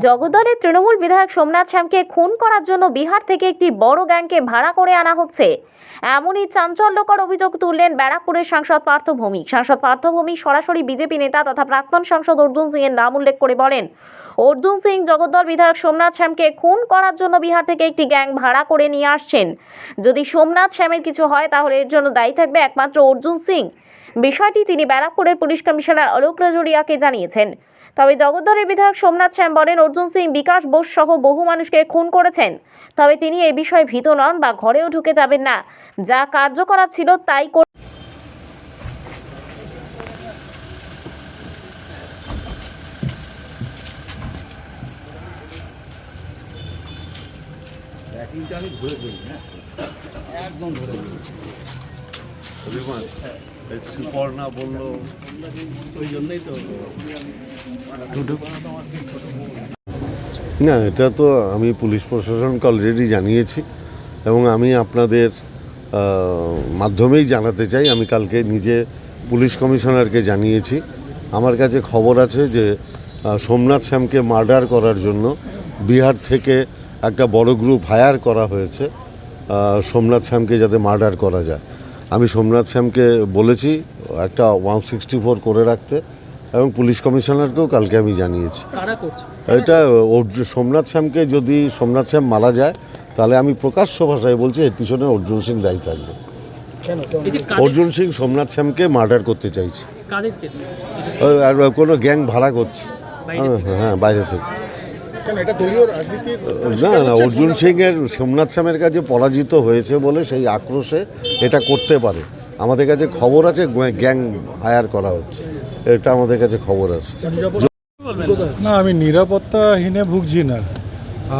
জগদ্দলের তৃণমূল বিধায়ক সোমনাথ শ্যামকে খুন করার জন্য বিহার থেকে একটি বড় গ্যাংকে ভাড়া করে আনা হচ্ছে, এমনই চাঞ্চল্যকর অভিযোগ তুললেন ব্যারাকপুরের সাংসদ পার্থ ভৌমিক। সাংসদ পার্থ ভৌমিক সরাসরি বিজেপি নেতা তথা প্রাক্তন সাংসদ অর্জুন সিং এর নাম উল্লেখ করে বলেন, অর্জুন সিং জগদ্দল বিধায়ক সোমনাথ শ্যামকে খুন করার জন্য বিহার থেকে একটি গ্যাং ভাড়া করে নিয়ে আসছেন। যদি সোমনাথ শ্যামের কিছু হয় তাহলে এর জন্য দায়ী থাকবে একমাত্র অর্জুন সিং। বিষয়টি তিনি ব্যারাকপুরের পুলিশ কমিশনার অলোক রাজোরিয়াকে জানিয়েছেন। তবে জগদ্দলের বিধায়ক সোমনাথ শ্যাম বলেন, অর্জুন সিং বিকাশ বোস সহ বহু মানুষকে খুন করেছেন। তবে তিনি এই বিষয়ে ভীত নন বা ঘরেও ঢুকে যাবেন না। যা কার্যকলাপ ছিল তাই সুপর্ণা বললো ওই জন্যই তো না, এটা তো আমি পুলিশ প্রশাসনকে অলরেডি জানিয়েছি এবং আমি আপনাদের মাধ্যমেই জানাতে চাই। আমি কালকে নিজে পুলিশ কমিশনারকে জানিয়েছি। আমার কাছে খবর আছে যে সোমনাথ শ্যামকে মার্ডার করার জন্য বিহার থেকে একটা বড় গ্রুপ হায়ার করা হয়েছে সোমনাথ শ্যামকে যাতে মার্ডার করা যায়। আমি সোমনাথ শ্যামকে বলেছি একটা 164 করে রাখতে এবং পুলিশ কমিশনারকেও কালকে আমি জানিয়েছি। এটা সোমনাথ শ্যামকে যদি সোমনাথ শ্যাম মারা যায় তাহলে আমি প্রকাশ্য ভাষায় বলছি এর পিছনে অর্জুন সিং দায়ী থাকবে। অর্জুন সিং সোমনাথ শ্যামকে মার্ডার করতে চাইছে, কোনো গ্যাং ভাড়া করছে। হ্যাঁ, বাইরে থেকে। না না, অর্জুন সিং এর সোমনাথ শ্যামের কাছে পরাজিত হয়েছে বলে সেই আক্রোশে এটা করতে পারে। আমাদের কাছে খবর আছে গ্যাং হায়ার করা হচ্ছে, এটা আমাদের কাছে খবর আছে। না, আমি নিরাপত্তাহীনে ভুগছি না,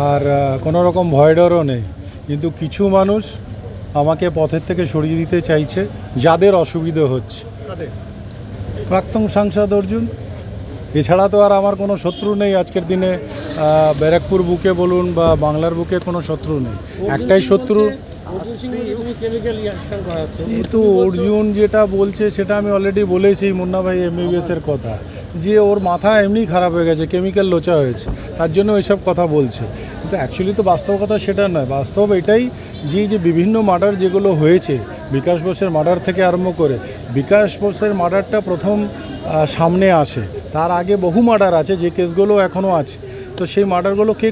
আর কোনো রকম ভয় ডরও নেই, কিন্তু কিছু মানুষ আমাকে পথের থেকে সরিয়ে দিতে চাইছে যাদের অসুবিধে হচ্ছে। প্রাক্তন সাংসদ অর্জুন, এছাড়া তো আর আমার কোনো শত্রু নেই আজকের দিনে। ব্যারাকপুর বুকে বলুন বা বাংলার বুকে কোনো শত্রু নেই, একটাই শত্রু। কিন্তু অর্জুন যেটা বলছে সেটা আমি অলরেডি বলেছি মুন্না ভাই MBBS এর কথা, যে ওর মাথা এমনি খারাপ হয়ে গেছে, কেমিক্যাল লোচা হয়েছে, তার জন্য এইসব কথা বলছে। কিন্তু অ্যাকচুয়ালি তো বাস্তব কথা সেটা নয়। বাস্তব এটাই যে বিভিন্ন মার্ডার যেগুলো হয়েছে, বিকাশ বোসের মার্ডার থেকে আরম্ভ করে, বিকাশ বোসের মার্ডারটা প্রথম সামনে আসে, তার আগে বহু মার্ডার আছে যে কেসগুলো এখনও আছে। তো সেই মার্ডারগুলো কে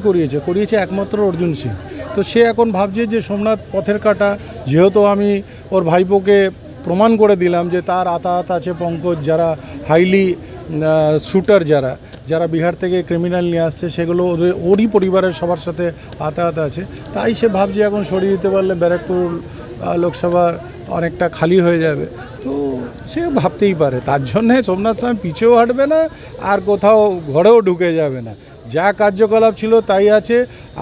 করিয়েছে একমাত্র অর্জুন সিং। তো সে এখন ভাবছে যে সোমনাথ পথের কাটা, যেহেতু আমি ওর ভাইপোকে প্রমাণ করে দিলাম যে তার আতাহাত আছে পঙ্কজ, যারা হাইলি শুটার, যারা বিহার থেকে ক্রিমিনাল নিয়ে আসছে, সেগুলো ওরই পরিবারের সবার সাথে আতাহাত আছে। তাই সে ভাবছে এখন সরিয়ে দিতে পারলে ব্যারাকপুর লোকসভার অনেকটা খালি হয়ে যাবে। তো সে ভাবতেই পারে, তার জন্যে সোমনাথ শ্যাম পিছেও হাঁটবে না আর কোথাও ঘরেও ঢুকে যাবে না। যা কার্যকলাপ ছিল তাই আছে।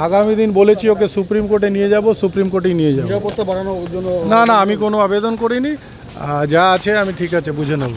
আগামী দিন বলেছি ওকে সুপ্রিম কোর্টে নিয়ে যাব, সুপ্রিম কোর্টেই নিয়ে যাব। নিরাপত্তা বাড়ানোর জন্য না, আমি কোনো আবেদন করিনি, যা আছে আমি ঠিক আছে বুঝে নেব।